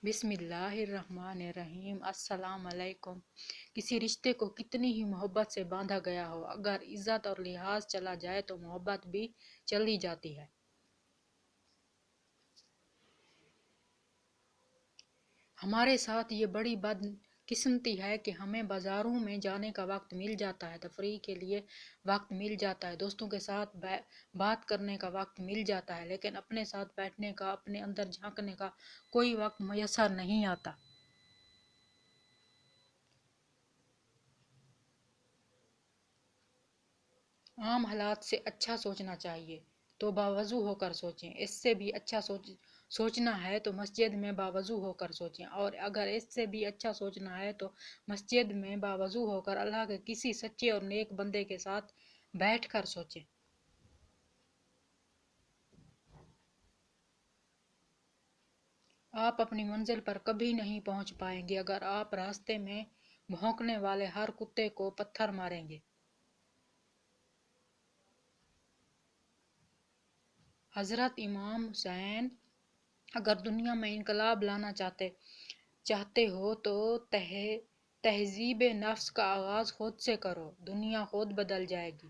بسم اللہ الرحمن الرحیم۔ السلام علیکم۔ کسی رشتے کو کتنی ہی محبت سے باندھا گیا ہو، اگر عزت اور لحاظ چلا جائے تو محبت بھی چلی جاتی ہے۔ ہمارے ساتھ یہ بڑی بد قسمتی ہے کہ ہمیں بازاروں میں جانے کا وقت مل جاتا ہے، تفریح کے لیے وقت مل جاتا ہے، دوستوں کے ساتھ بات کرنے کا وقت مل جاتا ہے، لیکن اپنے ساتھ بیٹھنے کا، اپنے اندر جھانکنے کا کوئی وقت میسر نہیں آتا۔ عام حالات سے اچھا سوچنا چاہیے تو باوضو ہو کر سوچیں، اس سے بھی اچھا سوچنا ہے تو مسجد میں باوضو ہو کر سوچیں، اور اگر اس سے بھی اچھا سوچنا ہے تو مسجد میں باوضو ہو کر اللہ کے کسی سچے اور نیک بندے کے ساتھ بیٹھ کر سوچیں۔ آپ اپنی منزل پر کبھی نہیں پہنچ پائیں گے اگر آپ راستے میں بھونکنے والے ہر کتے کو پتھر ماریں گے۔ حضرت امام حسین اگر دنیا میں انقلاب لانا چاہتے ہو تو تہذیب نفس کا آغاز خود سے کرو، دنیا خود بدل جائے گی۔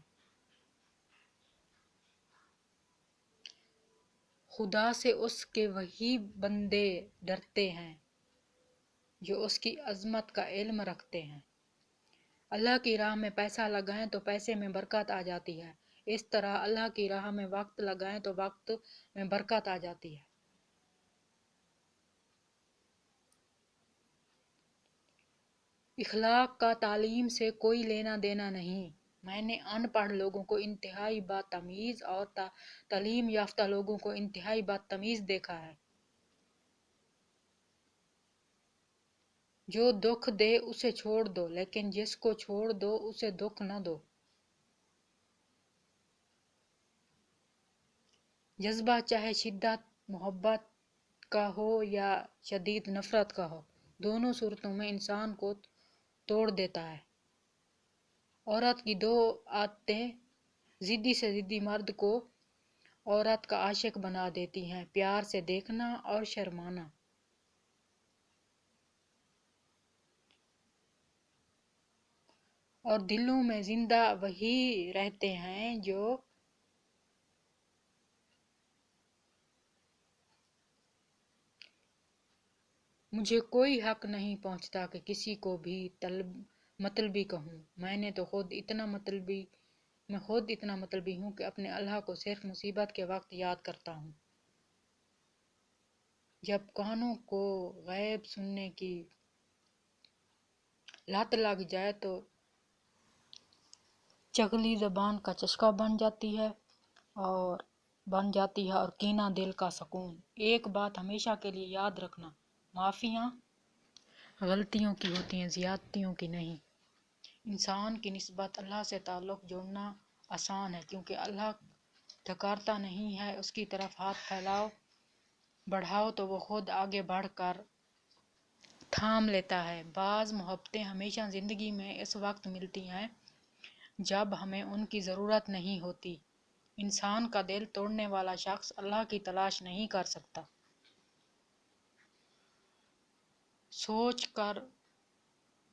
خدا سے اس کے وہی بندے ڈرتے ہیں جو اس کی عظمت کا علم رکھتے ہیں۔ اللہ کی راہ میں پیسہ لگائیں تو پیسے میں برکت آ جاتی ہے، اس طرح اللہ کی راہ میں وقت لگائیں تو وقت میں برکت آ جاتی ہے۔ اخلاق کا تعلیم سے کوئی لینا دینا نہیں۔ میں نے ان پڑھ لوگوں کو انتہائی بدتمیز اور تعلیم یافتہ لوگوں کو انتہائی بدتمیز دیکھا ہے۔ جو دکھ دے اسے چھوڑ دو، لیکن جس کو چھوڑ دو اسے دکھ نہ دو۔ جذبہ چاہے شدت محبت کا ہو یا شدید نفرت کا ہو، دونوں صورتوں میں انسان کو توڑ دیتا ہے۔ عورت کی دو عادتیں ضدی سے ضدی مرد کو عورت کا عاشق بنا دیتی ہیں: پیار سے دیکھنا اور شرمانا۔ اور دلوں میں زندہ وہی رہتے ہیں جو مجھے کوئی حق نہیں پہنچتا کہ کسی کو بھی مطلبی کہوں۔ میں خود اتنا مطلبی ہوں کہ اپنے اللہ کو صرف مصیبت کے وقت یاد کرتا ہوں۔ جب کانوں کو غیب سننے کی لت لگ جائے تو چگلی زبان کا چسکا بن جاتی ہے اور کینہ دل کا سکون۔ ایک بات ہمیشہ کے لیے یاد رکھنا: معافیاں غلطیوں کی ہوتی ہیں، زیادتیوں کی نہیں۔ انسان کی نسبت اللہ سے تعلق جوڑنا آسان ہے، کیونکہ اللہ دھکارتا نہیں ہے۔ اس کی طرف ہاتھ بڑھاؤ تو وہ خود آگے بڑھ کر تھام لیتا ہے۔ بعض محبتیں ہمیشہ زندگی میں اس وقت ملتی ہیں جب ہمیں ان کی ضرورت نہیں ہوتی۔ انسان کا دل توڑنے والا شخص اللہ کی تلاش نہیں کر سکتا۔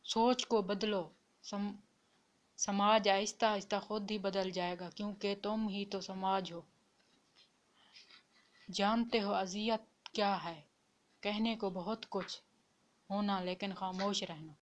سوچ کو بدلو، سماج آہستہ آہستہ خود ہی بدل جائے گا، کیونکہ تم ہی تو سماج ہو۔ جانتے ہو اذیت کیا ہے؟ کہنے کو بہت کچھ ہونا لیکن خاموش رہنا۔